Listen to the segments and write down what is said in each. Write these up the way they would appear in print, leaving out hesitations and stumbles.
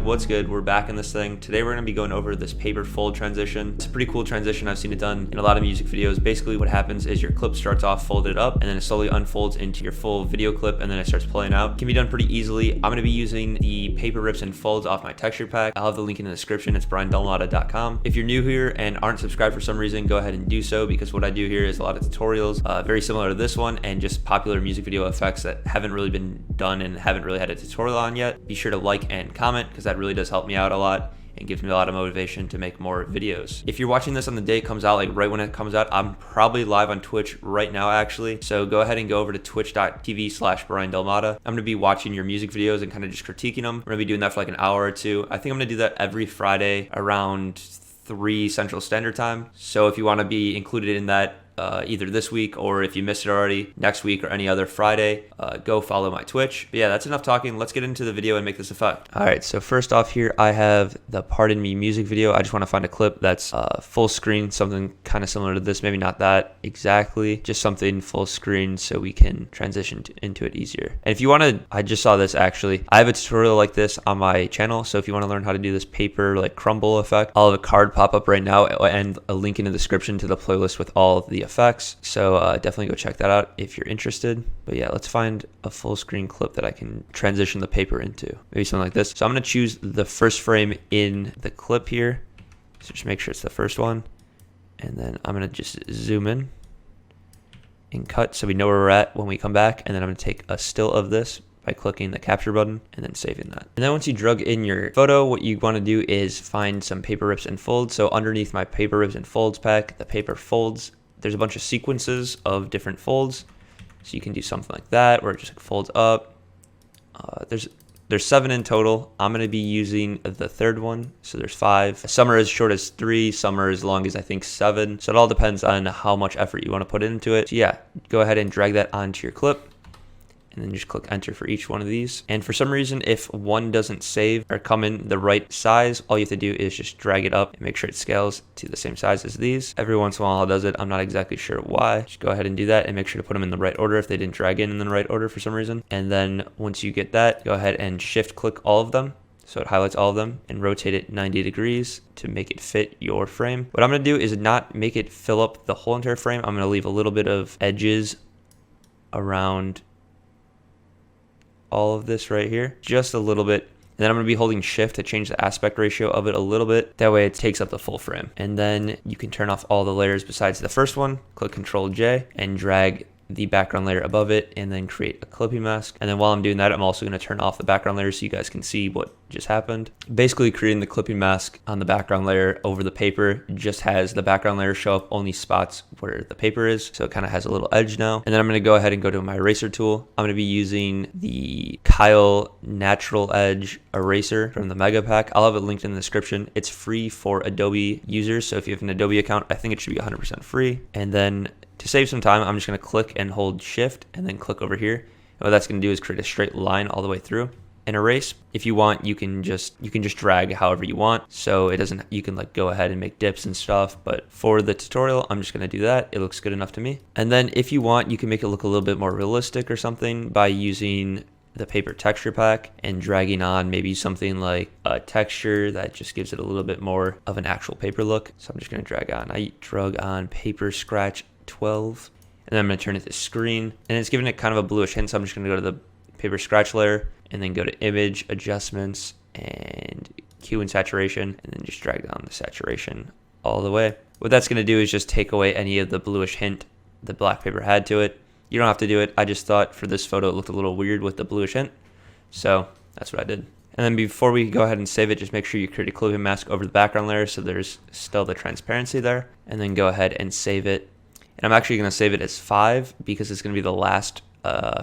YouTube, what's good? We're back in this thing. Today we're going to be going over this paper fold transition. It's a pretty cool transition. I've seen it done in a lot of music videos. Basically what happens is your clip starts off folded up and then it slowly unfolds into your full video clip and then it starts playing out. It can be done pretty easily. I'm going to be using the paper rips and folds off my texture pack. I'll have the link in the description. It's briandelmata.com. If you're new here and aren't subscribed for some reason, go ahead and do so, because what I do here is a lot of tutorials, very similar to this one, and just popular music video effects that haven't really been done and haven't really had a tutorial on yet. Be sure to like and comment, because that really does help me out a lot and gives me a lot of motivation to make more videos. If you're watching this on the day it comes out, like right when it comes out, I'm probably live on Twitch right now actually. So go ahead and go over to twitch.tv/briandelmata. I'm gonna be watching your music videos and kind of just critiquing them. We're gonna be doing that for like an hour or two. I think I'm gonna do that every Friday around 3 Central Standard Time. So if you want to be included in that, either this week or if you missed it already, next week or any other Friday, go follow my Twitch. But yeah, that's enough talking. Let's get into the video and make this effect. All right, so first off here, I have the Pardon Me music video. I just want to find a clip that's full screen, something kind of similar to this, maybe not that exactly, just something full screen so we can transition into it easier. And if you want to, I just saw this actually. I have a tutorial like this on my channel, so if you want to learn how to do this paper like crumble effect, I'll have a card pop up right now and a link in the description to the playlist with all of the effects, so definitely go check that out if you're interested. But yeah, let's find a full screen clip that I can transition the paper into, maybe something like this. So I'm going to choose the first frame in the clip here, so just make sure it's the first one, and then I'm going to just zoom in and cut so we know where we're at when we come back. And then I'm going to take a still of this by clicking the capture button and then saving that. And then once you drug in your photo, what you want to do is find some paper rips and folds. So underneath my paper rips and folds pack, the paper folds, there's a bunch of sequences of different folds. So you can do something like that where it just folds up. There's 7 in total. I'm going to be using the third one. So there's 5. Some are as short as 3, some are as long as I think 7. So it all depends on how much effort you want to put into it. So yeah, go ahead and drag that onto your clip, and then just click enter for each one of these. And for some reason, if one doesn't save or come in the right size, all you have to do is just drag it up and make sure it scales to the same size as these. Every once in a while it does it. I'm not exactly sure why. Just go ahead and do that and make sure to put them in the right order if they didn't drag in the right order for some reason. And then once you get that, go ahead and shift click all of them, so it highlights all of them, and rotate it 90 degrees to make it fit your frame. What I'm going to do is not make it fill up the whole entire frame. I'm going to leave a little bit of edges around all of this right here, just a little bit. And then I'm going to be holding shift to change the aspect ratio of it a little bit. That way it takes up the full frame. And then you can turn off all the layers besides the first one. Click Control J and drag the background layer above it and then create a clipping mask. And then while I'm doing that, I'm also going to turn off the background layer so you guys can see what just happened. Basically creating the clipping mask on the background layer over the paper just has the background layer show up only spots where the paper is, so it kind of has a little edge now. And then I'm going to go ahead and go to my eraser tool. I'm going to be using the Kyle Natural Edge eraser from the Mega Pack. I'll have it linked in the description. It's free for Adobe users, so if you have an Adobe account, I think it should be 100% free. And then to save some time, I'm just going to click and hold shift and then click over here. And what that's going to do is create a straight line all the way through and erase. If you want, you can just drag however you want, so it doesn't, you can like go ahead and make dips and stuff. But for the tutorial, I'm just going to do that. It looks good enough to me. And then if you want, you can make it look a little bit more realistic or something by using the paper texture pack and dragging on maybe something like a texture that just gives it a little bit more of an actual paper look. So I'm just going to drag on. I drug on paper scratch 12, and then I'm going to turn it to screen, and it's giving it kind of a bluish hint. So I'm just going to go to the paper scratch layer and then go to image adjustments and hue and saturation, and then just drag down the saturation all the way. What that's going to do is just take away any of the bluish hint the black paper had to it. You don't have to do it. I just thought for this photo it looked a little weird with the bluish hint, so that's what I did. And then before we go ahead and save it, just make sure you create a clipping mask over the background layer so there's still the transparency there, and then go ahead and save it. And I'm actually going to save it as 5 because it's going to be the last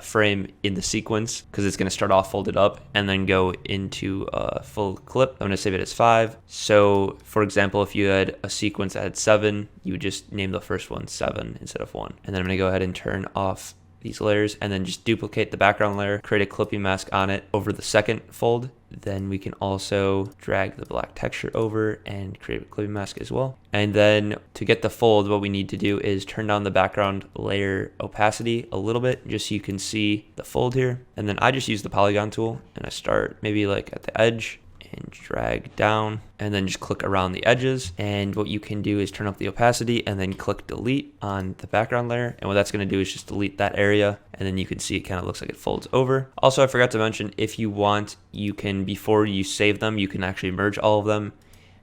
frame in the sequence, because it's going to start off folded up and then go into a full clip. I'm going to save it as 5. So for example, if you had a sequence that had 7, you would just name the first one 7 instead of 1. And then I'm going to go ahead and turn off these layers and then just duplicate the background layer, create a clipping mask on it over the second fold. Then we can also drag the black texture over and create a clipping mask as well. And then to get the fold, what we need to do is turn down the background layer opacity a little bit, just so you can see the fold here. And then I just use the polygon tool and I start maybe like at the edge and drag down, and then just click around the edges. And what you can do is turn up the opacity and then click delete on the background layer. And what that's going to do is just delete that area, and then you can see it kind of looks like it folds over. Also, I forgot to mention, if you want, you can, before you save them, you can actually merge all of them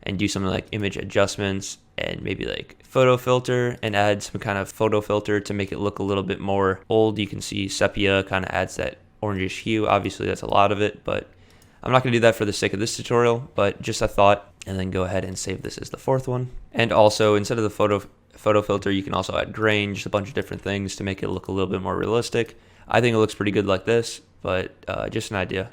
and do something like image adjustments and maybe like photo filter and add some kind of photo filter to make it look a little bit more old. You can see sepia kind of adds that orangish hue. Obviously that's a lot of it, but I'm not going to do that for the sake of this tutorial, but just a thought. And then go ahead and save this as the fourth one. And also, instead of the photo filter, you can also add grain, just a bunch of different things to make it look a little bit more realistic. I think it looks pretty good like this, but just an idea.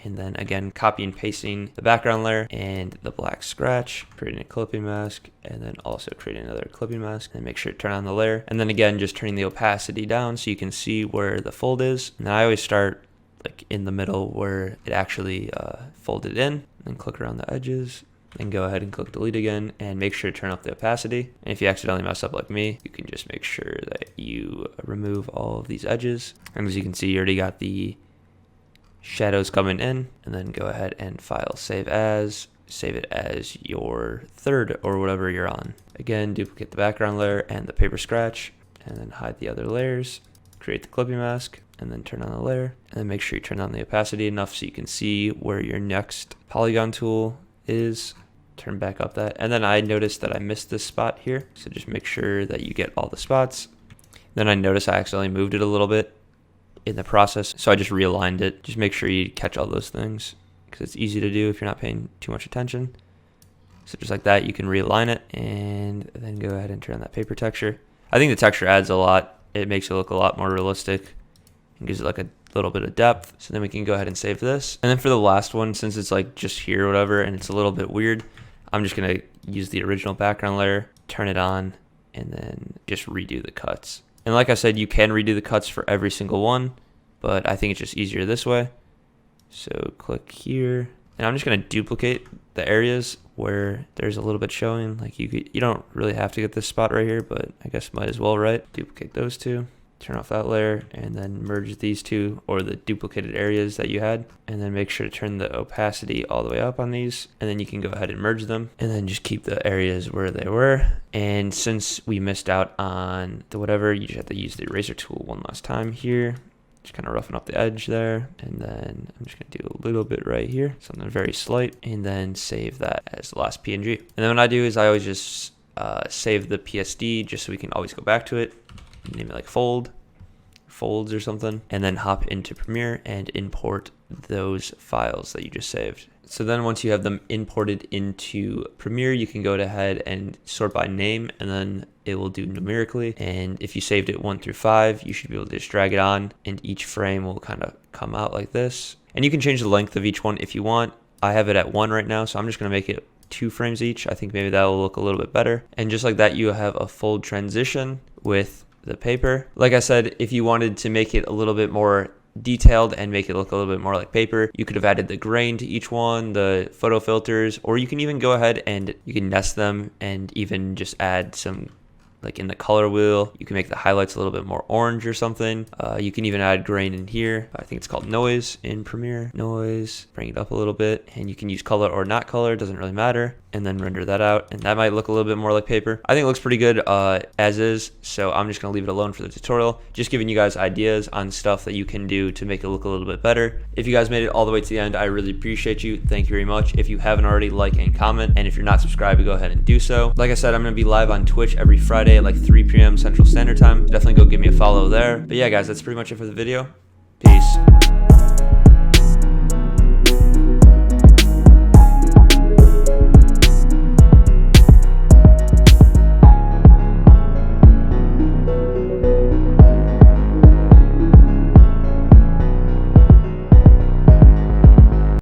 And then again, copy and pasting the background layer and the black scratch, creating a clipping mask, and then also creating another clipping mask, and make sure to turn on the layer. And then again, just turning the opacity down so you can see where the fold is. And I always start like in the middle where it actually folded in, and click around the edges. Then go ahead and click delete again, and make sure to turn up the opacity. And if you accidentally mess up like me, you can just make sure that you remove all of these edges. And as you can see, you already got the shadows coming in. And then go ahead and file save as, save it as your third or whatever you're on. Again, duplicate the background layer and the paper scratch, and then hide the other layers, create the clipping mask, and then turn on the layer. And then make sure you turn on the opacity enough so you can see where your next polygon tool is. Turn back up that. And then I noticed that I missed this spot here, so just make sure that you get all the spots. Then I noticed I accidentally moved it a little bit in the process, so I just realigned it. Just make sure you catch all those things, because it's easy to do if you're not paying too much attention. So just like that, you can realign it, and then go ahead and turn on that paper texture. I think the texture adds a lot. It makes it look a lot more realistic and gives it like a little bit of depth. So then we can go ahead and save this. And then for the last one, since it's like just here or whatever and it's a little bit weird, I'm just gonna use the original background layer, turn it on, and then just redo the cuts. And like I said, you can redo the cuts for every single one, but I think it's just easier this way. So click here, and I'm just gonna duplicate the areas where there's a little bit showing. Like you don't really have to get this spot right here, but I guess might as well, right? Duplicate those two. Turn off that layer, and then merge these two, or the duplicated areas that you had, and then make sure to turn the opacity all the way up on these, and then you can go ahead and merge them, and then just keep the areas where they were. And since we missed out on the whatever, you just have to use the eraser tool one last time here, just kind of roughing up the edge there. And then I'm just gonna do a little bit right here, something very slight, and then save that as the last PNG. And then what I do is I always just save the PSD just so we can always go back to it. Name it like folds or something, and then hop into Premiere and import those files that you just saved. So then once you have them imported into Premiere, you can go ahead and sort by name, and then it will do numerically. And if you saved it 1 through 5, you should be able to just drag it on, and each frame will kind of come out like this. And you can change the length of each one if you want. I have it at 1 right now, so I'm just gonna make it 2 frames each. I think maybe that will look a little bit better. And just like that, you have a fold transition with the paper. Like I said, if you wanted to make it a little bit more detailed and make it look a little bit more like paper, you could have added the grain to each one, the photo filters, or you can even go ahead and you can nest them and even just add some, like in the color wheel, you can make the highlights a little bit more orange or something. You can even add grain in here. I think it's called noise in Premiere. Noise, bring it up a little bit, and you can use color or not color, doesn't really matter. And then render that out, and that might look a little bit more like paper. I think it looks pretty good as is, so I'm just gonna leave it alone for the tutorial. Just giving you guys ideas on stuff that you can do to make it look a little bit better. If you guys made it all the way to the end, I really appreciate you. Thank you very much. If you haven't already, like and comment, and if you're not subscribed, go ahead and do so. Like I said, I'm gonna be live on Twitch every Friday at like 3 p.m. Central Standard Time. Definitely go give me a follow there. But yeah, guys, that's pretty much it for the video. Peace.